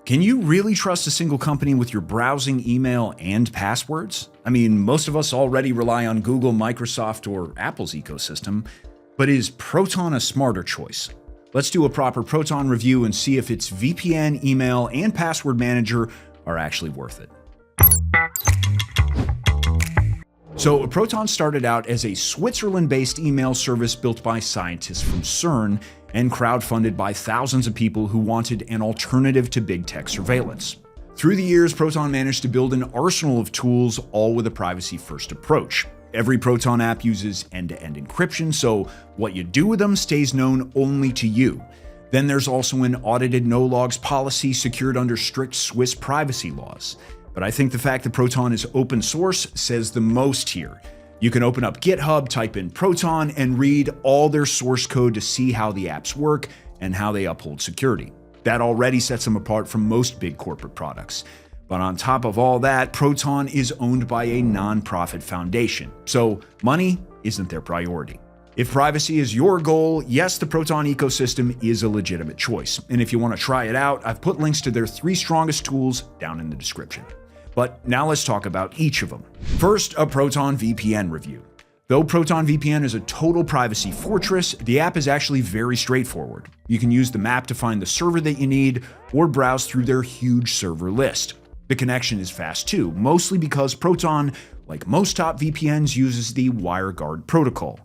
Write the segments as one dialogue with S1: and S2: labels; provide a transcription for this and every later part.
S1: Can you really trust a single company with your browsing, email, and passwords? I mean, most of us already rely on Google, Microsoft, or Apple's ecosystem, but is Proton a smarter choice? Let's do a proper Proton review and see if its VPN, email, and password manager are actually worth it. So, Proton started out as a Switzerland-based email service built by scientists from CERN and crowdfunded by thousands of people who wanted an alternative to big tech surveillance. Through the years, Proton managed to build an arsenal of tools, all with a privacy-first approach. Every Proton app uses end-to-end encryption, so what you do with them stays known only to you. Then there's also an audited no-logs policy secured under strict Swiss privacy laws. But I think the fact that Proton is open source says the most here. You can open up GitHub, type in Proton, and read all their source code to see how the apps work and how they uphold security. That already sets them apart from most big corporate products. But on top of all that, Proton is owned by a non-profit foundation, so money isn't their priority. If privacy is your goal, yes, the Proton ecosystem is a legitimate choice. And if you want to try it out, I've put links to their 3 strongest tools down in the description. But now let's talk about each of them. First, a Proton VPN review. Though Proton VPN is a total privacy fortress, the app is actually very straightforward. You can use the map to find the server that you need or browse through their huge server list. The connection is fast too, mostly because Proton, like most top VPNs, uses the WireGuard protocol.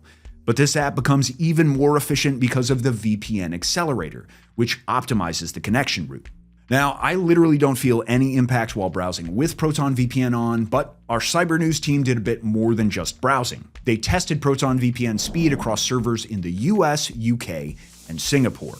S1: But this app becomes even more efficient because of the VPN accelerator, which optimizes the connection route. Now, I literally don't feel any impact while browsing with Proton VPN on, but our Cybernews team did a bit more than just browsing. They tested Proton VPN speed across servers in the US, UK, and Singapore.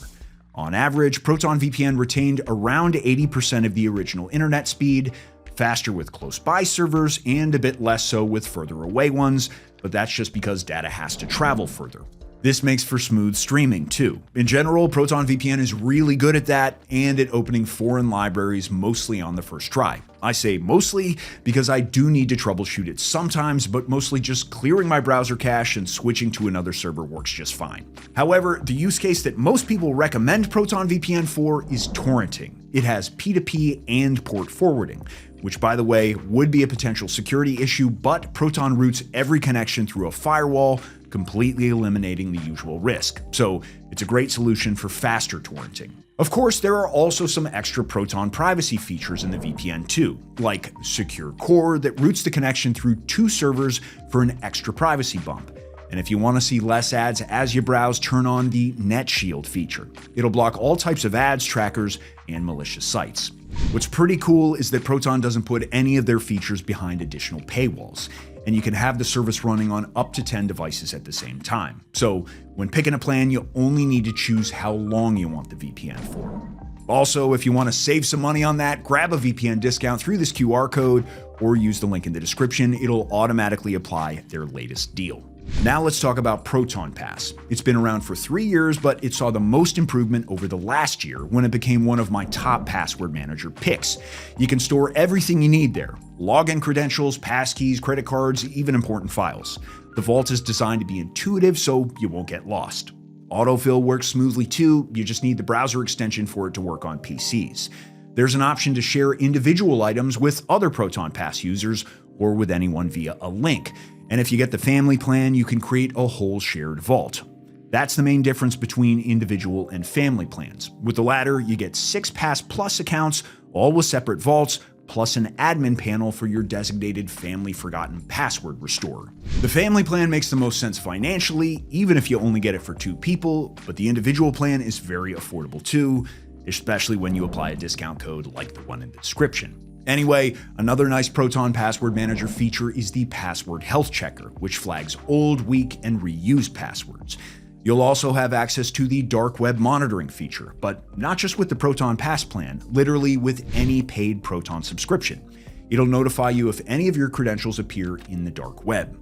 S1: On average, Proton VPN retained around 80% of the original internet speed, faster with close-by servers, and a bit less so with further away ones, but that's just because data has to travel further. This makes for smooth streaming too. In general, Proton VPN is really good at that and at opening foreign libraries mostly on the first try. I say mostly because I do need to troubleshoot it sometimes, but mostly just clearing my browser cache and switching to another server works just fine. However, the use case that most people recommend Proton VPN for is torrenting. It has P2P and port forwarding, which by the way would be a potential security issue, but Proton routes every connection through a firewall, completely eliminating the usual risk. So it's a great solution for faster torrenting. Of course, there are also some extra Proton privacy features in the VPN too, like Secure Core that routes the connection through 2 servers for an extra privacy bump. And if you want to see less ads as you browse, turn on the Net Shield feature. It'll block all types of ads, trackers, and malicious sites. What's pretty cool is that Proton doesn't put any of their features behind additional paywalls, and you can have the service running on up to 10 devices at the same time. So when picking a plan, you only need to choose how long you want the VPN for. Also, if you want to save some money on that, grab a VPN discount through this QR code or use the link in the description. It'll automatically apply their latest deal. Now let's talk about Proton Pass. It's been around for 3 years, but it saw the most improvement over the last year when it became one of my top password manager picks. You can store everything you need there: login credentials, passkeys, credit cards, even important files. The vault is designed to be intuitive so you won't get lost. Autofill works smoothly too, you just need the browser extension for it to work on PCs. There's an option to share individual items with other Proton Pass users or with anyone via a link. And if you get the family plan, you can create a whole shared vault. That's the main difference between individual and family plans. With the latter, you get 6 Pass Plus accounts, all with separate vaults, plus an admin panel for your designated family forgotten password restorer. The family plan makes the most sense financially, even if you only get it for 2 people, but the individual plan is very affordable too, especially when you apply a discount code like the one in the description. Anyway, another nice Proton password manager feature is the password health checker, which flags old, weak, and reused passwords. You'll also have access to the dark web monitoring feature, but not just with the Proton Pass plan, literally with any paid Proton subscription. It'll notify you if any of your credentials appear in the dark web.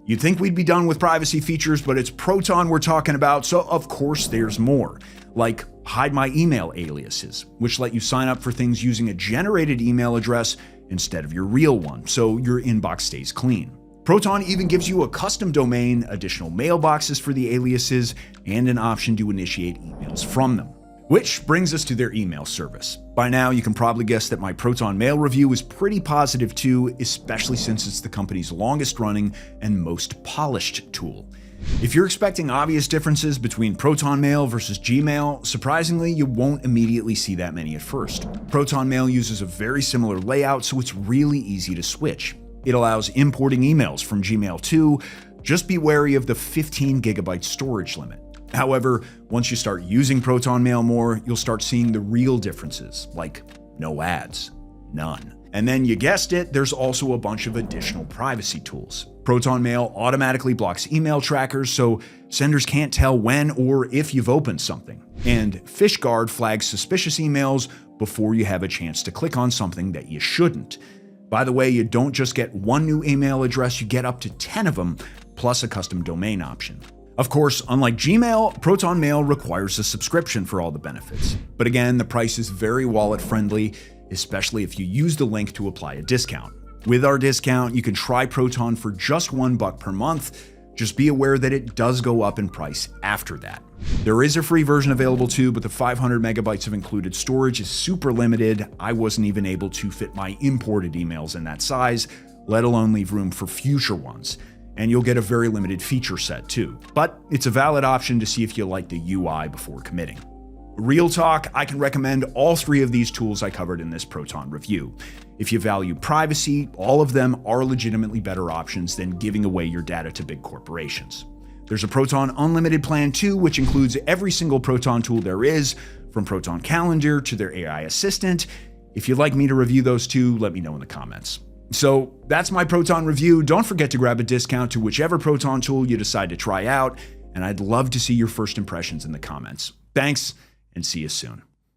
S1: You'd think we'd be done with privacy features, but it's Proton we're talking about, so of course there's more. Like Hide My Email aliases, which let you sign up for things using a generated email address instead of your real one, so your inbox stays clean. Proton even gives you a custom domain, additional mailboxes for the aliases, and an option to initiate emails from them. Which brings us to their email service. By now, you can probably guess that my Proton Mail review is pretty positive too, especially since it's the company's longest running and most polished tool. If you're expecting obvious differences between Proton Mail versus Gmail, surprisingly, you won't immediately see that many at first. Proton Mail uses a very similar layout, so it's really easy to switch. It allows importing emails from Gmail too. Just be wary of the 15 gigabyte storage limit. However, once you start using Proton Mail more, you'll start seeing the real differences, like no ads, none. And then you guessed it, there's also a bunch of additional privacy tools. Proton Mail automatically blocks email trackers, so senders can't tell when or if you've opened something. And FishGuard flags suspicious emails before you have a chance to click on something that you shouldn't. By the way, you don't just get one new email address, you get up to 10 of them, plus a custom domain option. Of course, unlike Gmail, Proton Mail requires a subscription for all the benefits. But again, the price is very wallet-friendly, especially if you use the link to apply a discount. With our discount, you can try Proton for just $1 per month. Just be aware that it does go up in price after that. There is a free version available too, but the 500 megabytes of included storage is super limited. I wasn't even able to fit my imported emails in that size, let alone leave room for future ones. And you'll get a very limited feature set too. But it's a valid option to see if you like the UI before committing. Real talk, I can recommend all three of these tools I covered in this Proton review. If you value privacy, all of them are legitimately better options than giving away your data to big corporations. There's a Proton Unlimited plan too, which includes every single Proton tool there is, from Proton Calendar to their AI assistant. If you'd like me to review those too, let me know in the comments. So that's my Proton review. Don't forget to grab a discount to whichever Proton tool you decide to try out, and I'd love to see your first impressions in the comments. Thanks, and see you soon.